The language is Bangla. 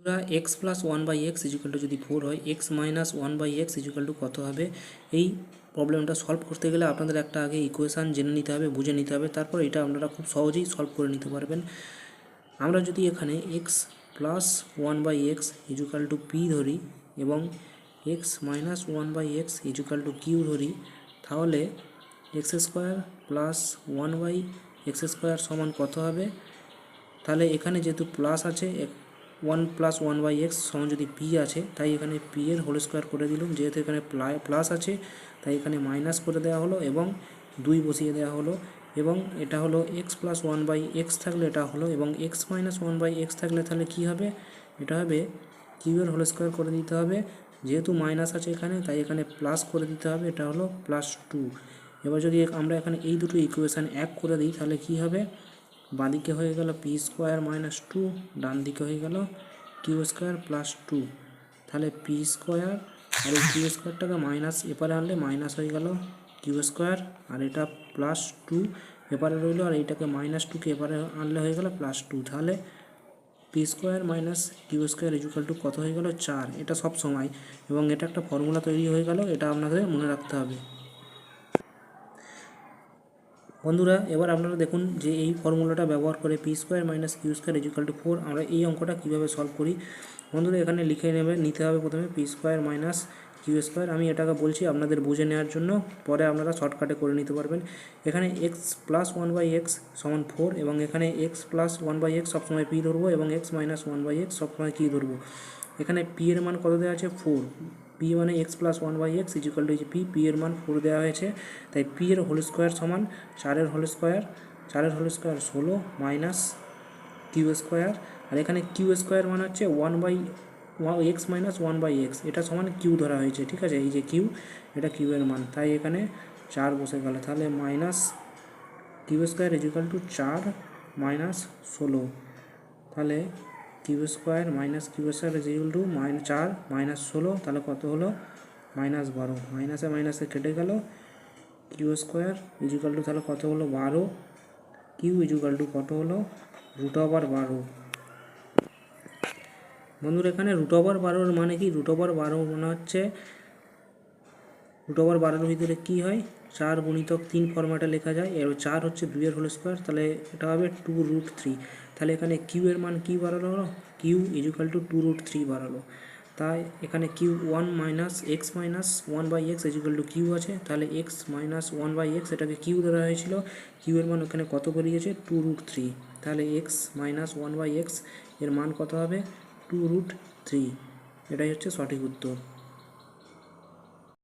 পুরা x plus one by x is equal to যদি 4 হয়, x minus one by x is equal to কত হবে? এই প্রবলেমটা সলভ করতে গেলে আপনাদের একটা আগে ইকুয়েশান জেনে নিতে হবে, বুঝে নিতে হবে, তারপর এটা আপনারা খুব সহজেই সলভ করে নিতে পারবেন। আমরা যদি এখানে x plus one by x is equal to P ধরি এবং x minus one by x is equal to Q ধরি, তাহলে x square plus one by x square সমান কত হবে? তাহলে এখানে যেহেতু প্লাস আছে, one plus one by x সমান যদি পি আছে, তাই এখানে পি এর হোল স্কোয়ার করে দিলাম। যেহেতু এখানে প্লাস আছে তাই এখানে মাইনাস করে দেওয়া হলো এবং 2 বসিয়ে দেওয়া হলো। এবং এটা হলো x plus one by x থাকলে এটা হলো, এবং x minus one by x থাকলে তাহলে কী হবে? এটা হবে কিউ এর হোল স্কোয়ার করে দিতে হবে। যেহেতু মাইনাস আছে এখানে তাই এখানে প্লাস করে দিতে হবে, এটা হলো +2। এবার যদি আমরা এখানে এই দুটো ইকুয়েশান এক করে দিই তাহলে কী হবে? বাঁদিকে হয়ে গেল পি স্কোয়ার মাইনাস 2, ডান দিকে হয়ে গেল কিউ স্কোয়ার +2। তাহলে পি স্কোয়ার আর এই কিউ স্কোয়ারটাকে মাইনাস এপারে আনলে মাইনাস হয়ে গেল কিউ স্কোয়ার, আর এটা +2 এপারে রইল, আর এইটাকে -2কে এপারে আনলে হয়ে গেল +2। তাহলে P square minus Q square equal to কত হয়ে গেল? 4। এটা সব সময়, এবং এটা একটা ফর্মুলা তৈরি হয়ে গেল, এটা আপনাদের মনে রাখতে হবে। বন্ধুরা, এবার আপনারা দেখুন যে এই ফর্মুলাটা ব্যবহার করে P square minus Q square is equal to 4 আমরা এই অঙ্কটা কীভাবে সলভ করি। বন্ধুরা, এখানে লিখে নিতে হবে প্রথমে P square minus Q square. আমি এটাকে বলছি আপনাদের বুঝে নেওয়ার জন্য, পরে আপনারা শর্টকাটে করে নিতে পারবেন। এখানে x plus one by x সমান 4, এবং এখানে x plus one by x সবসময় পি ধরবো এবং x minus one by x সবসময় কী ধরবো। এখানে পি এর মান কত দেওয়া আছে? 4। পি মানে x plus one by x is equal to P এর মান 4 দেওয়া হয়েছে, তাই পি এর হোল স্কোয়ার সমান 4 whole square 16 minus Q square, আর এখানে কিউ স্কোয়ার মানে হচ্ছে one by x minus one by x, এটা সমান কিউ ধরা হয়েছে, ঠিক আছে? এই যে কিউ, এটা কিউ এর মান, তাই এখানে 4 বসে গেল। তাহলে minus Q square is equal to 4 minus 16, তাহলে Q square minus Q square is equal to 4 minus 16, তাহলে কত হলো? -12। মাইনাসে মাইনাসে কেটে গেল, কিউ স্কোয়ার ইজিক্যাল টু তাহলে কত হলো? 12। কিউ ইজিক্যাল টু কত হলো? √12। বন্ধুরা, এখানে √12 মানে কি? √12 মানে হচ্ছে √12 ভিতরে কী হয়? 4 গুণিতক 3 ফরম্যাটে লেখা যায়। এবার 4 হচ্ছে 2 এর হোল স্কোয়ার, তাহলে এটা হবে 2√3। তাহলে এখানে কিউ এর মান কী বাড়ালো হলো? কিউ ইজিক্যাল টু 2√3 বাড়ালো। তাই এখানে Q 1 minus x minus one by x is equal to Q আছে, তাহলে x minus one by x এটাকে কিউ ধরা হয়েছিল। কিউ এর মান ওখানে কত বেরিয়েছে? 2√3। তাহলে x minus one by x এর মান কত হবে? 2√3। এটাই হচ্ছে সঠিক উত্তর।